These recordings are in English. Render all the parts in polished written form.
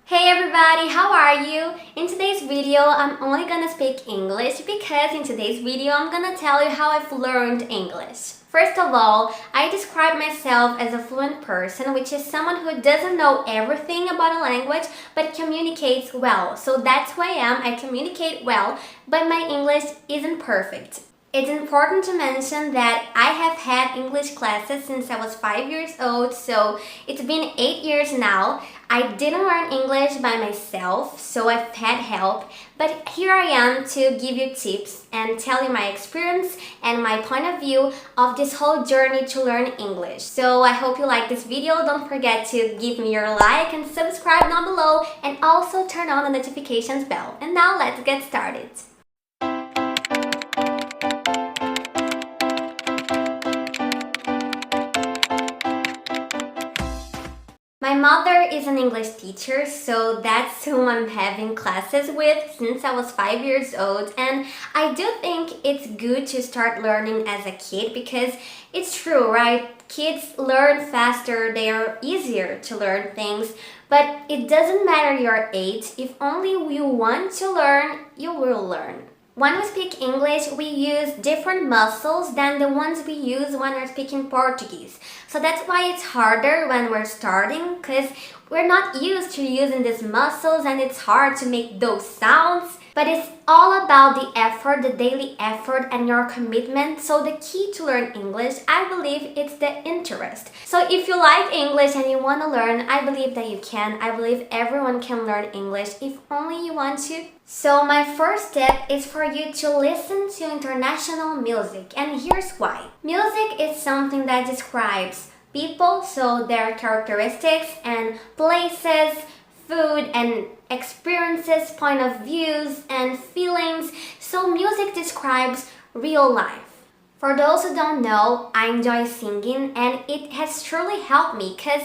Hey everybody, how are you? In today's video, I'm only gonna speak English because in today's video, I'm gonna tell you how I've learned English. First of all, I describe myself as a fluent person, which is someone who doesn't know everything about a language but communicates well. So that's who I am. I communicate well, but my English isn't perfect. It's important to mention that I have had English classes since I was 5 years old, so it's been 8 years now. I didn't learn English by myself, so I've had help, but here I am to give you tips and tell you my experience and my point of view of this whole journey to learn English. So I hope you like this video. Don't forget to give me your like and subscribe down below and also turn on the notifications bell. And now let's get started. My mother is an English teacher, so that's whom I'm having classes with since I was 5 years old, and I do think it's good to start learning as a kid because it's true, right? Kids learn faster, they are easier to learn things, but it doesn't matter your age. If only you want to learn, you will learn. When we speak English, we use different muscles than the ones we use when we're speaking Portuguese. So that's why it's harder when we're starting, because we're not used to using these muscles and it's hard to make those sounds. But it's all about the effort, the daily effort and your commitment. So the key to learn English, I believe it's the interest. So if you like English and you want to learn, I believe that you can. I believe everyone can learn English if only you want to. So my first step is for you to listen to international music, and here's why. Music is something that describes people, so their characteristics and places, food and experiences, point of views and feelings. So music describes real life. For those who don't know, I enjoy singing and it has truly helped me because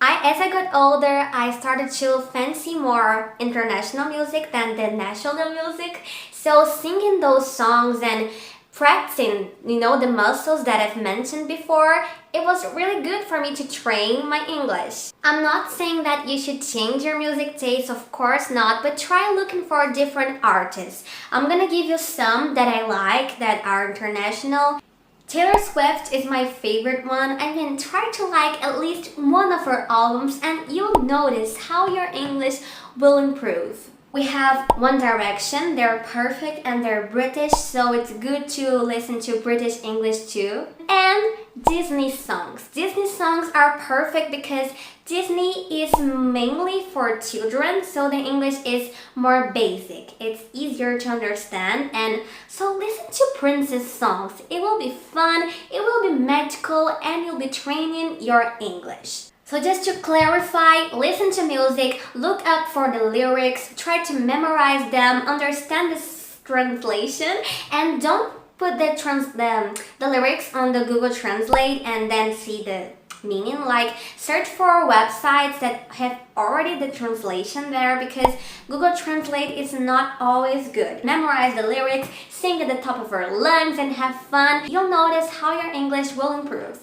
as I got older, I started to fancy more international music than the national music. So singing those songs and practicing, the muscles that I've mentioned before, it was really good for me to train my English. I'm not saying that you should change your music taste, of course not, but try looking for different artists. I'm gonna give you some that I like that are international. Taylor Swift is my favorite one. I mean, try to like at least one of her albums and you'll notice how your English will improve. We have One Direction, they're perfect and they're British, so it's good to listen to British English too. And Disney songs. Disney songs are perfect because Disney is mainly for children, so the English is more basic. It's easier to understand, and so listen to princess songs. It will be fun, it will be magical, and you'll be training your English. So just to clarify, listen to music, look up for the lyrics, try to memorize them, understand the translation, and don't put the lyrics on the Google Translate and then see the meaning. Like, search for websites that have already the translation there because Google Translate is not always good. Memorize the lyrics, sing at the top of your lungs and have fun. You'll notice how your English will improve.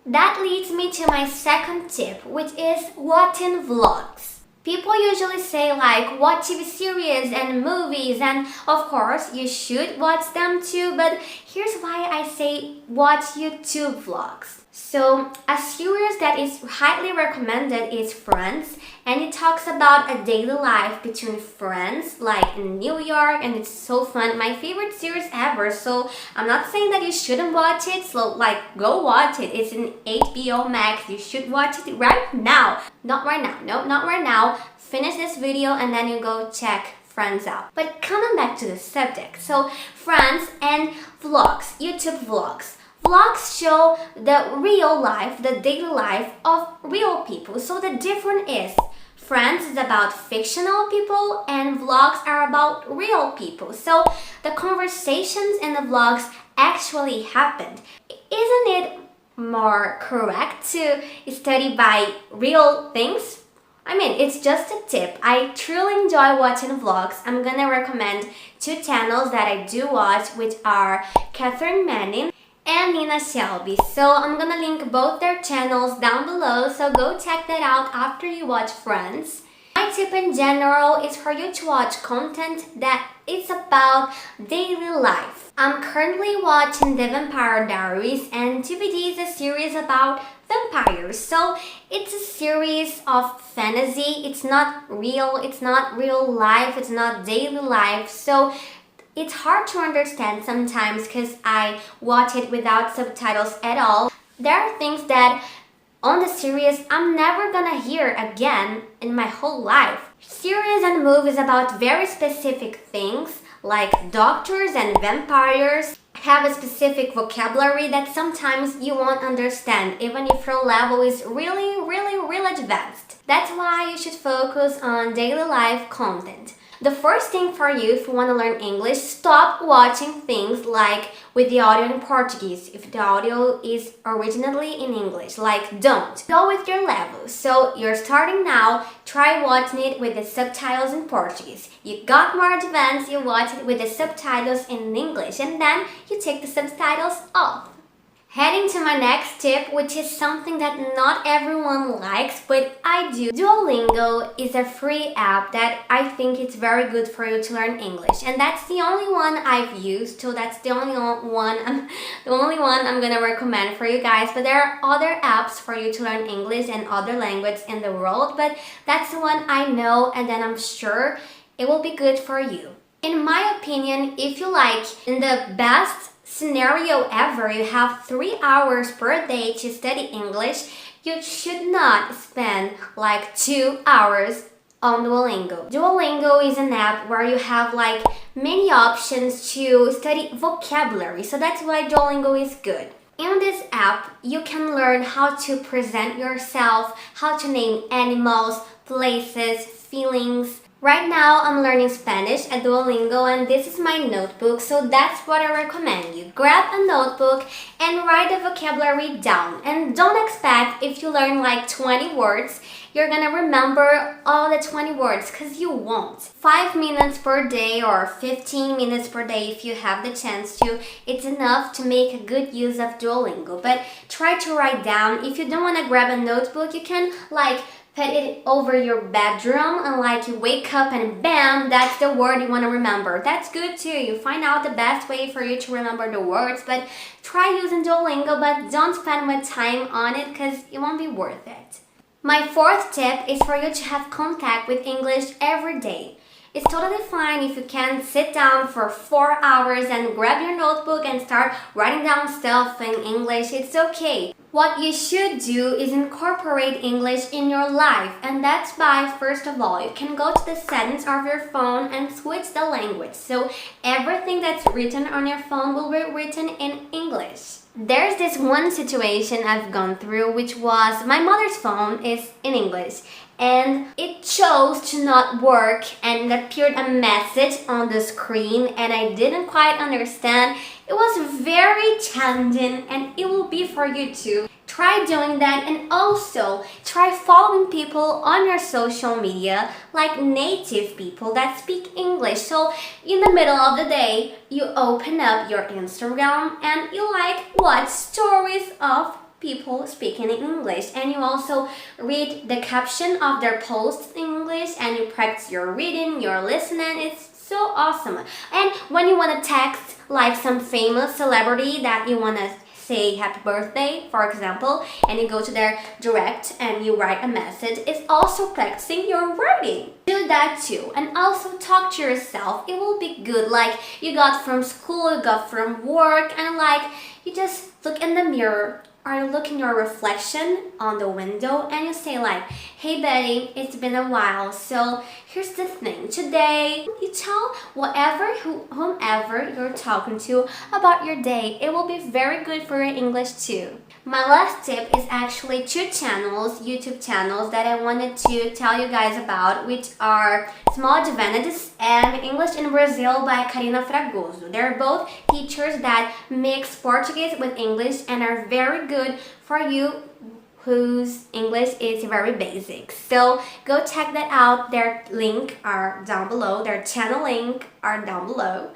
That leads me to my second tip, which is watching vlogs. People usually say like watch TV series and movies, and of course you should watch them too, but here's why I say watch YouTube vlogs. So a series that is highly recommended is Friends, and it talks about a daily life between friends like in New York, and it's so fun. My favorite series ever, so I'm not saying that you shouldn't watch it, so like go watch it. It's in HBO Max, you should watch it right now. Not right now, no, not right now. Finish this video and then you go check Friends out. But coming back to the subject, so Friends and vlogs, YouTube vlogs. Vlogs show the real life, the daily life of real people. So the difference is Friends is about fictional people and vlogs are about real people. So the conversations in the vlogs actually happened. Isn't it more correct to study by real things? I mean, it's just a tip. I truly enjoy watching vlogs. I'm gonna recommend two channels that I do watch, which are Catherine Manning and Nina Shelby. So I'm gonna link both their channels down below, so go check that out after you watch Friends. My My tip in general is for you to watch content that is about daily life. I'm currently watching The Vampire Diaries, and TVD is a series about vampires. So it's a series of fantasy. It's not real life, it's not daily life. So it's hard to understand sometimes because I watch it without subtitles at all. There are things that on the series I'm never gonna hear again in my whole life. Series and movies about very specific things like doctors and vampires have a specific vocabulary that sometimes you won't understand even if your level is really advanced. That's why you should focus on daily life content. The first thing for you, if you want to learn English, stop watching things like with the audio in Portuguese, if the audio is originally in English. Like, don't. Go with your level. So you're starting now, try watching it with the subtitles in Portuguese. You got more advanced, you watch it with the subtitles in English, and then you take the subtitles off. Heading to my next tip, which is something that not everyone likes, but I do. Duolingo is a free app that I think it's very good for you to learn English. And that's the only one I've used, so that's the only one I'm gonna recommend for you guys. But there are other apps for you to learn English and other languages in the world, but that's the one I know, and then I'm sure it will be good for you. In my opinion, if you like, in the best scenario ever, you have 3 hours per day to study English, you should not spend like 2 hours on Duolingo. Duolingo is an app where you have like many options to study vocabulary, so that's why Duolingo is good. In this app, you can learn how to present yourself, how to name animals, places, feelings. Right now, I'm learning Spanish at Duolingo, and this is my notebook, so that's what I recommend you. Grab a notebook and write the vocabulary down. And don't expect if you learn like 20 words, you're gonna remember all the 20 words, because you won't. 5 minutes per day or 15 minutes per day if you have the chance to, it's enough to make a good use of Duolingo. But try to write down. If you don't want to grab a notebook, you can like put it over your bedroom and like you wake up and bam, that's the word you want to remember. That's good too. You find out the best way for you to remember the words, but try using Duolingo, but don't spend much time on it because it won't be worth it. My fourth tip is for you to have contact with English every day. It's totally fine if you can sit down for 4 hours and grab your notebook and start writing down stuff in English. It's okay. What you should do is incorporate English in your life, and that's by, first of all, you can go to the settings of your phone and switch the language. So everything that's written on your phone will be written in English. There's this one situation I've gone through, which was my mother's phone is in English, and it chose to not work, and it appeared a message on the screen and I didn't quite understand. It was very challenging, and it will be for you too. Try doing that, and also try following people on your social media, like native people that speak English. So in the middle of the day, you open up your Instagram and you like watch stories of people speaking in English, and you also read the caption of their posts in English, and you practice your reading, your listening. It's so awesome. And when you want to text like some famous celebrity that you want to say happy birthday, for example, and you go to their direct and you write a message, it's also practicing your writing. Do that too, and also talk to yourself. It will be good, like you got from school, you got from work, and like you just look in the mirror or you look in your reflection on the window and you say like, hey Betty, it's been a while, so here's the thing. Today, you tell whomever you're talking to about your day. It will be very good for your English too. My last tip is actually 2 channels, YouTube channels that I wanted to tell you guys about, which are Small Advantages and English in Brazil by Karina Fragoso. They're both teachers that mix Portuguese with English and are very good for you whose English is very basic. So go check that out. Their link are down below. Their channel link are down below.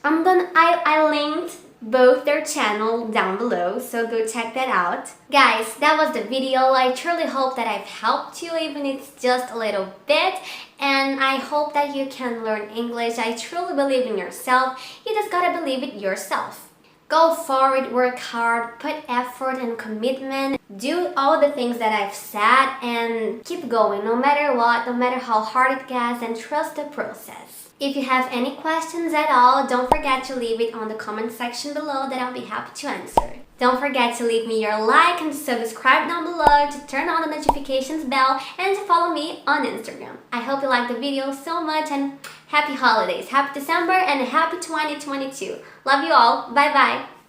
I linked both their channel down below, so go check that out. Guys, that was the video. I truly hope that I've helped you, even if it's just a little bit, and I hope that you can learn English. I truly believe in yourself. You just gotta believe it yourself. Go forward, work hard, put effort and commitment, do all the things that I've said, and keep going no matter what, no matter how hard it gets, and trust the process. If you have any questions at all, don't forget to leave it on the comment section below that I'll be happy to answer. Don't forget to leave me your like and subscribe down below, to turn on the notifications bell, and to follow me on Instagram. I hope you liked the video so much, and happy holidays, happy December, and happy 2022. Love you all. Bye bye.